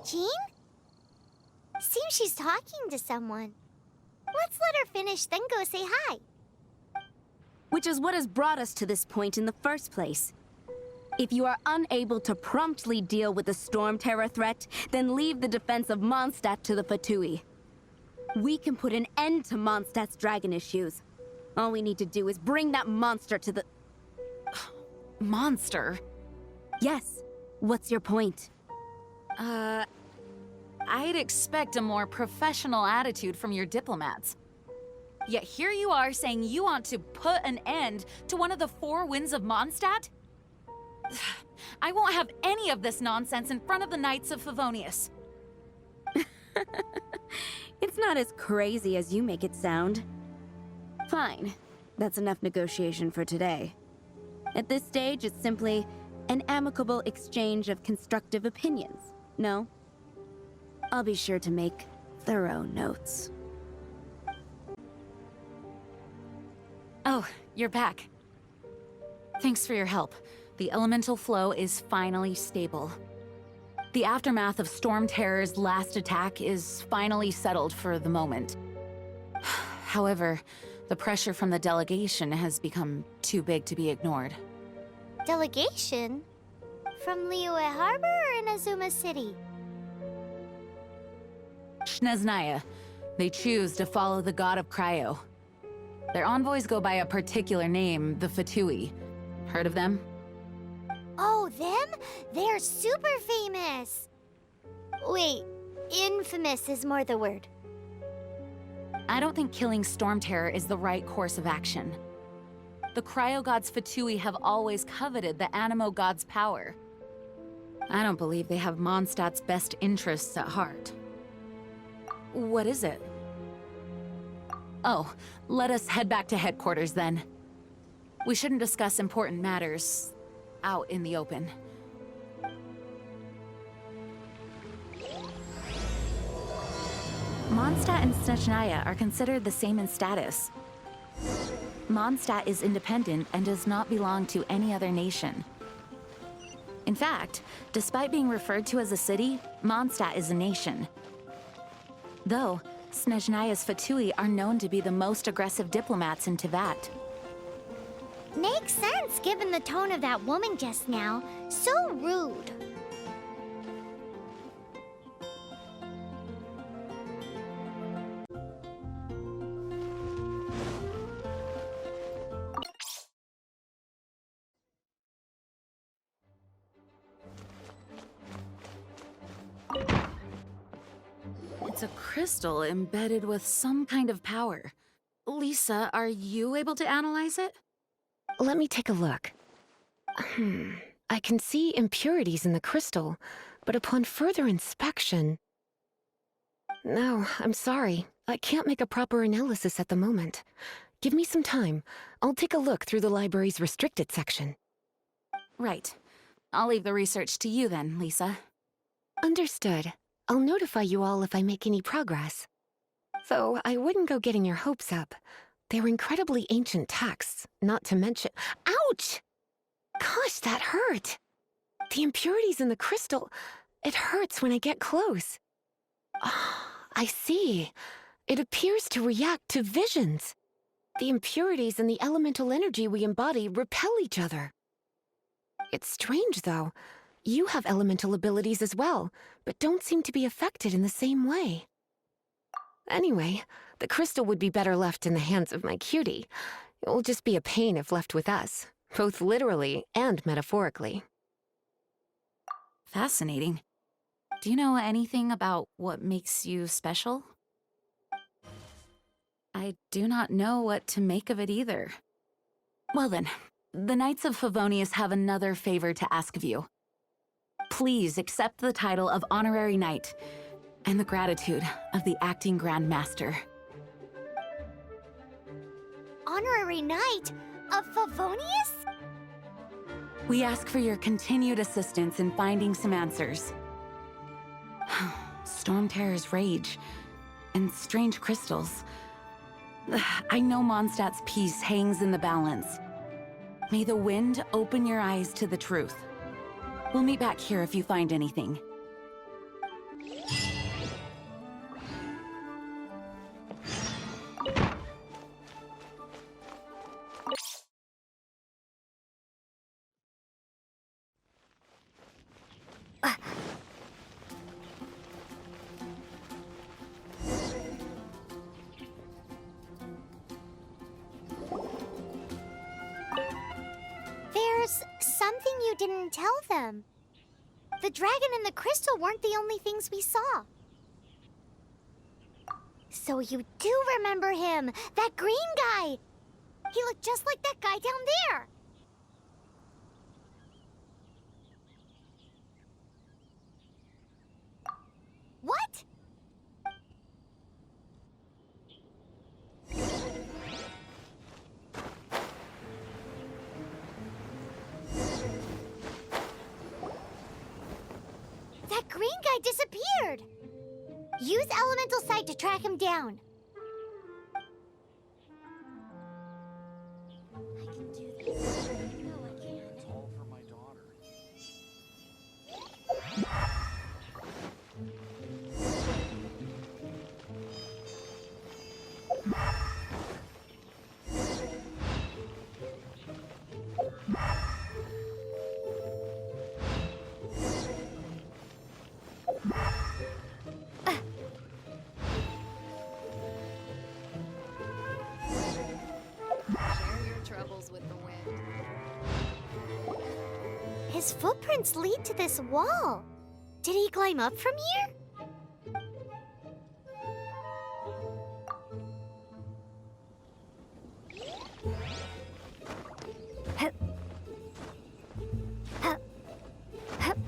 Jean? Seems she's talking to someone. Let's let her finish, then go say hi. Which is what has brought us to this point in the first place. If you are unable to promptly deal with the Storm Terror threat, then leave the defense of Mondstadt to the Fatui. We can put an end to Mondstadt's dragon issues. All we need to do is bring that monster to the... Monster? Yes. What's your point? I'd expect a more professional attitude from your diplomats. Yet here you are saying you want to put an end to one of the four winds of Mondstadt? I won't have any of this nonsense in front of the Knights of Favonius. It's not as crazy as you make it sound. Fine. That's enough negotiation for today. At this stage, it's simply an amicable exchange of constructive opinions, no? I'll be sure to make thorough notes. Oh, you're back. Thanks for your help. The elemental flow is finally stable. The aftermath of Storm Terror's last attack is finally settled for the moment. However, the pressure from the delegation has become too big to be ignored. Delegation? From Liyue Harbor or Inazuma City? Snezhnaya. They choose to follow the god of Cryo. Their envoys go by a particular name, the Fatui. Heard of them? Oh, them? They're super famous! Wait, infamous is more the word. I don't think killing Storm Terror is the right course of action. The Cryo God's Fatui have always coveted the Animo God's power. I don't believe they have Mondstadt's best interests at heart. What is it? Oh, let us head back to headquarters then. We shouldn't discuss important matters out in the open. Mondstadt and Snezhnaya are considered the same in status. Mondstadt is independent and does not belong to any other nation. In fact, despite being referred to as a city, Mondstadt is a nation. Though, Snezhnaya's Fatui are known to be the most aggressive diplomats in Teyvat. Makes sense given the tone of that woman just now. So rude. It's a crystal embedded with some kind of power. Lisa, are you able to analyze it? Let me take a look. I can see impurities in the crystal, but upon further inspection... No, I'm sorry. I can't make a proper analysis at the moment. Give me some time. I'll take a look through the library's restricted section. Right. I'll leave the research to you then, Lisa. Understood. I'll notify you all if I make any progress. Though I wouldn't go getting your hopes up. They're incredibly ancient texts, not to mention— Ouch! Gosh, that hurt! The impurities in the crystal— it hurts when I get close. I see. It appears to react to visions. The impurities and the elemental energy we embody repel each other. It's strange, though. You have elemental abilities as well, but don't seem to be affected in the same way. Anyway, the crystal would be better left in the hands of my cutie. It will just be a pain if left with us, both literally and metaphorically. Fascinating. Do you know anything about what makes you special? I do not know what to make of it either. Well then, the Knights of Favonius have another favor to ask of you. Please accept the title of Honorary Knight and the gratitude of the Acting Grand Master. Honorary Knight of Favonius? We ask for your continued assistance in finding some answers. Storm Terror's rage and strange crystals. I know Mondstadt's peace hangs in the balance. May the wind open your eyes to the truth. We'll meet back here if you find anything. There's something you didn't tell them. The dragon and the crystal weren't the only things we saw. So you do remember him, that green guy. He looked just like that guy down there. What? That green guy disappeared! Use elemental sight to track him down. I can do this. No, I can't. It's all for my daughter. Share your troubles with the wind. His footprints lead to this wall. Did he climb up from here? Hup. Hup. Hup.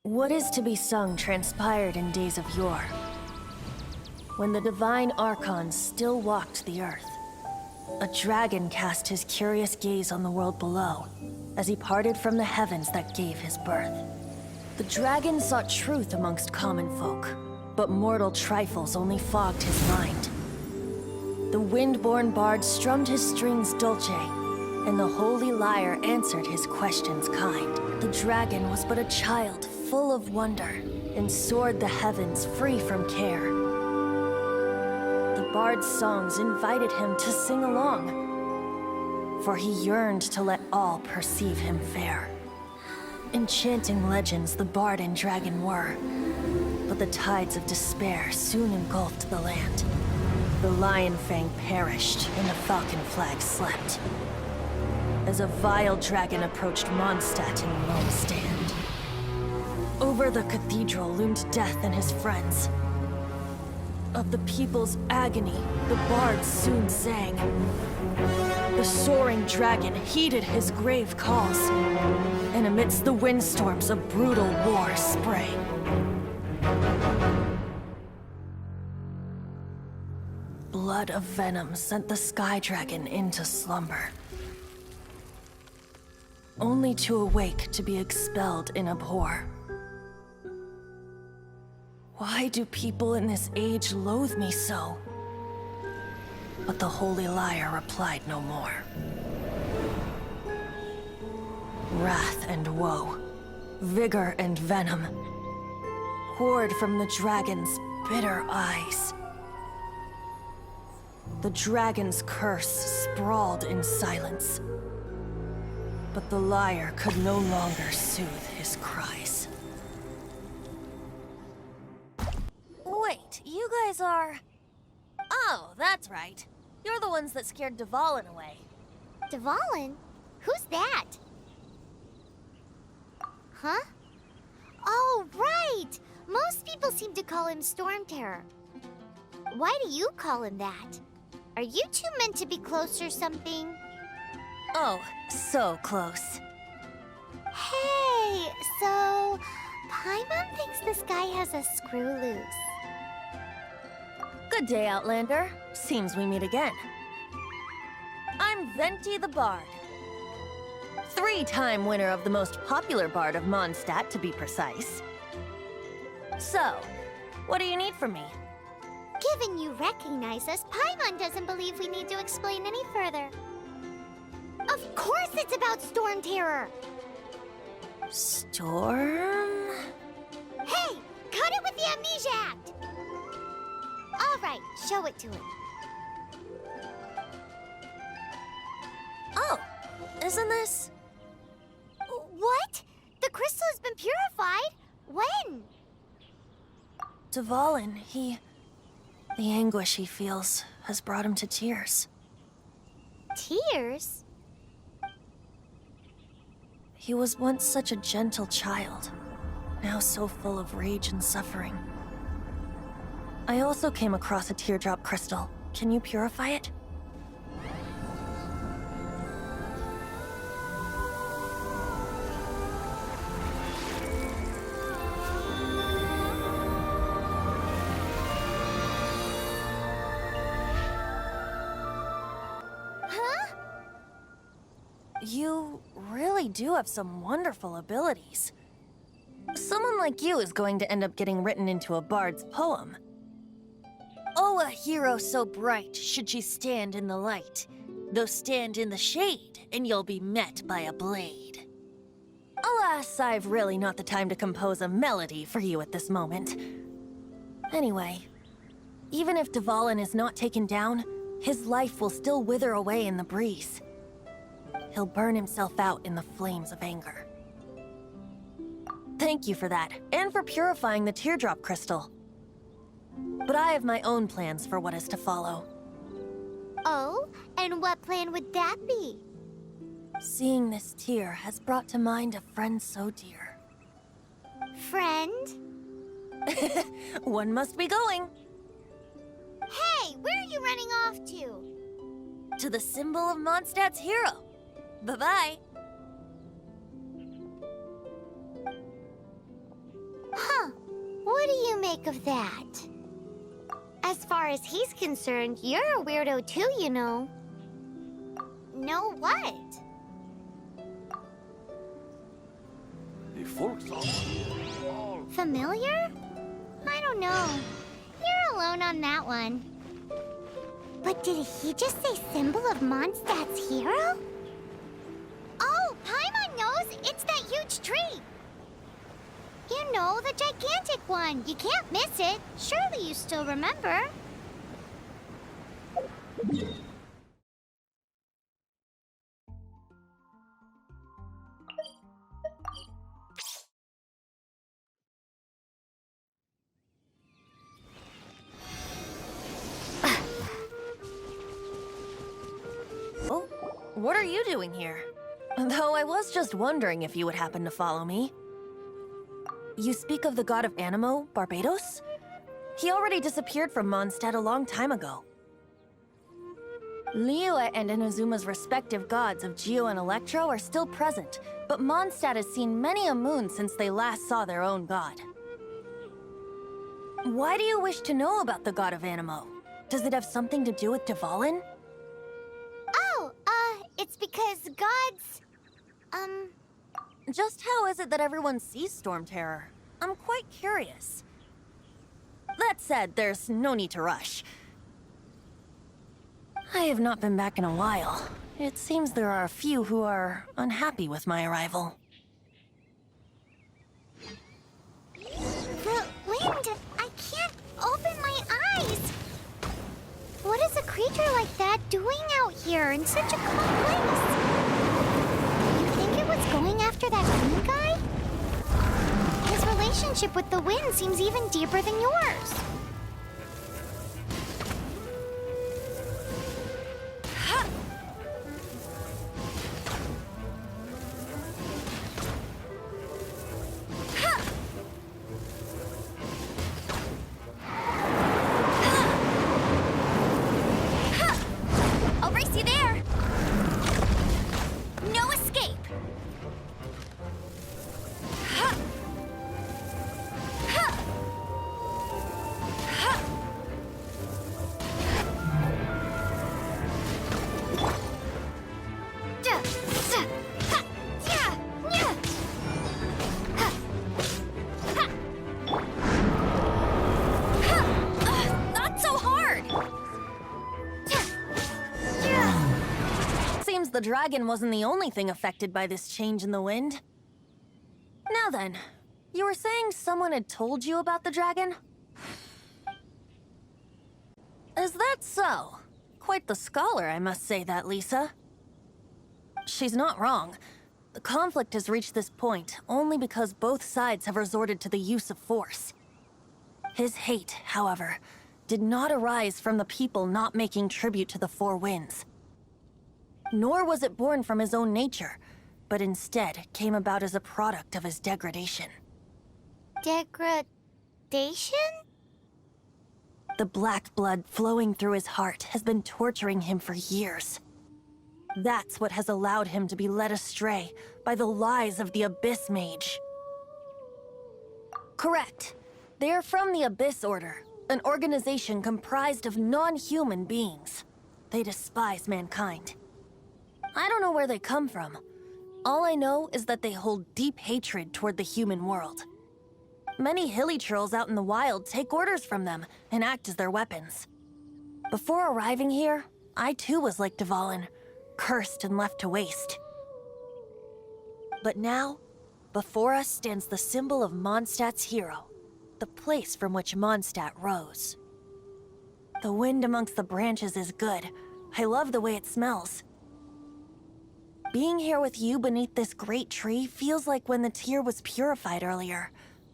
What is to be sung transpired in days of yore, when the divine archons still walked the earth. A dragon cast his curious gaze on the world below, as he parted from the heavens that gave his birth. The dragon sought truth amongst common folk, but mortal trifles only fogged his mind. The wind-born bard strummed his strings dulce, and the holy lyre answered his questions kind. The dragon was but a child, full of wonder, and soared the heavens free from care. The bard's songs invited him to sing along, for he yearned to let all perceive him fair. Enchanting legends the bard and dragon were, but the tides of despair soon engulfed the land. The lion fang perished, and the falcon flag slept, as a vile dragon approached Mondstadt in lone stand. Over the cathedral loomed death and his friends. Of the people's agony, the bards soon sang. The soaring dragon heeded his grave calls, and amidst the windstorms a brutal war sprang. Blood of venom sent the sky dragon into slumber, only to awake to be expelled in abhor. Why do people in this age loathe me so? But the holy lyre replied no more. Wrath and woe, vigor and venom, poured from the dragon's bitter eyes. The dragon's curse sprawled in silence, but the lyre could no longer soothe his cries. Wait, you guys are... Oh, that's right. You're the ones that scared Dvalin away. Dvalin? Who's that? Huh? Oh, right! Most people seem to call him Storm Terror. Why do you call him that? Are you two meant to be close or something? Oh, so close. Hey, so... Paimon thinks this guy has a screw loose. Good day, Outlander. Seems we meet again. I'm Venti the Bard. 3-time winner of the most popular bard of Mondstadt, to be precise. So, what do you need from me? Given you recognize us, Paimon doesn't believe we need to explain any further. Of course it's about Storm Terror! Storm? Hey! Cut it with the Amnesia Act! Alright, show it to him. Oh, isn't this? What? The crystal has been purified? When? Dvalin, the anguish he feels has brought him to tears. Tears? He was once such a gentle child, now so full of rage and suffering. I also came across a teardrop crystal. Can you purify it? Huh? You really do have some wonderful abilities. Someone like you is going to end up getting written into a bard's poem. Oh, a hero so bright should she stand in the light, though stand in the shade, and you'll be met by a blade. Alas, I've really not the time to compose a melody for you at this moment. Anyway, even if Dvalin is not taken down, his life will still wither away in the breeze. He'll burn himself out in the flames of anger. Thank you for that, and for purifying the teardrop crystal. But I have my own plans for what is to follow. Oh, and what plan would that be? Seeing this tear has brought to mind a friend so dear. Friend? One must be going. Hey, where are you running off to? To the symbol of Mondstadt's hero. Bye-bye. Huh. What do you make of that? As far as he's concerned, you're a weirdo too, you know. Know what? Familiar? I don't know. You're alone on that one. But did he just say symbol of Mondstadt's hero? Oh, Paimon knows! It's that huge tree! You know, the gigantic one. You can't miss it. Surely you still remember. Oh, what are you doing here? Though I was just wondering if you would happen to follow me. You speak of the god of Animo, Barbados? He already disappeared from Mondstadt a long time ago. Liyue and Inazuma's respective gods of Geo and Electro are still present, but Mondstadt has seen many a moon since they last saw their own god. Why do you wish to know about the god of Animo? Does it have something to do with Dvalin? Oh, it's because gods... Just how is it that everyone sees Storm Terror? I'm quite curious. That said, there's no need to rush. I have not been back in a while. It seems there are a few who are unhappy with my arrival. The wind! I can't open my eyes! What is a creature like that doing out here in such a cold place? You think it was going after that green guy? His relationship with the wind seems even deeper than yours. I'll race you there! No escape! the dragon wasn't the only thing affected by this change in the wind. Now then, you were saying someone had told you about the dragon? Is that so? Quite the scholar, I must say that, Lisa. She's not wrong. The conflict has reached this point only because both sides have resorted to the use of force. His hate, however, did not arise from the people not making tribute to the Four Winds. Nor was it born from his own nature, but instead came about as a product of his degradation. Degradation? The black blood flowing through his heart has been torturing him for years. That's what has allowed him to be led astray by the lies of the Abyss Mage. Correct. They are from the Abyss Order, an organization comprised of non-human beings. They despise mankind. I don't know where they come from. All I know is that they hold deep hatred toward the human world. Many hilly trolls out in the wild take orders from them and act as their weapons. Before arriving here, I too was like Dvalin, cursed and left to waste. But now, before us stands the symbol of Mondstadt's hero, the place from which Mondstadt rose. The wind amongst the branches is good. I love the way it smells. Being here with you beneath this great tree feels like when the tear was purified earlier.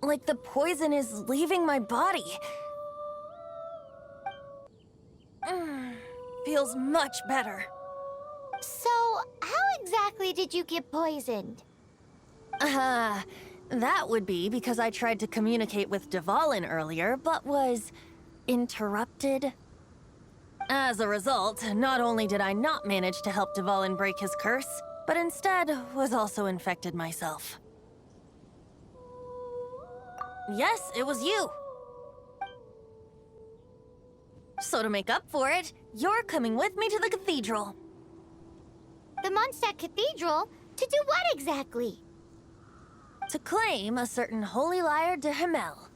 Like the poison is leaving my body. Feels much better. So, how exactly did you get poisoned? That would be because I tried to communicate with Dvalin earlier, but was interrupted. As a result, not only did I not manage to help Dvalin break his curse, but instead was also infected myself. Yes, it was you. So to make up for it, you're coming with me to the cathedral. The Mondstadt Cathedral? To do what exactly? To claim a certain holy lyre de Himmel.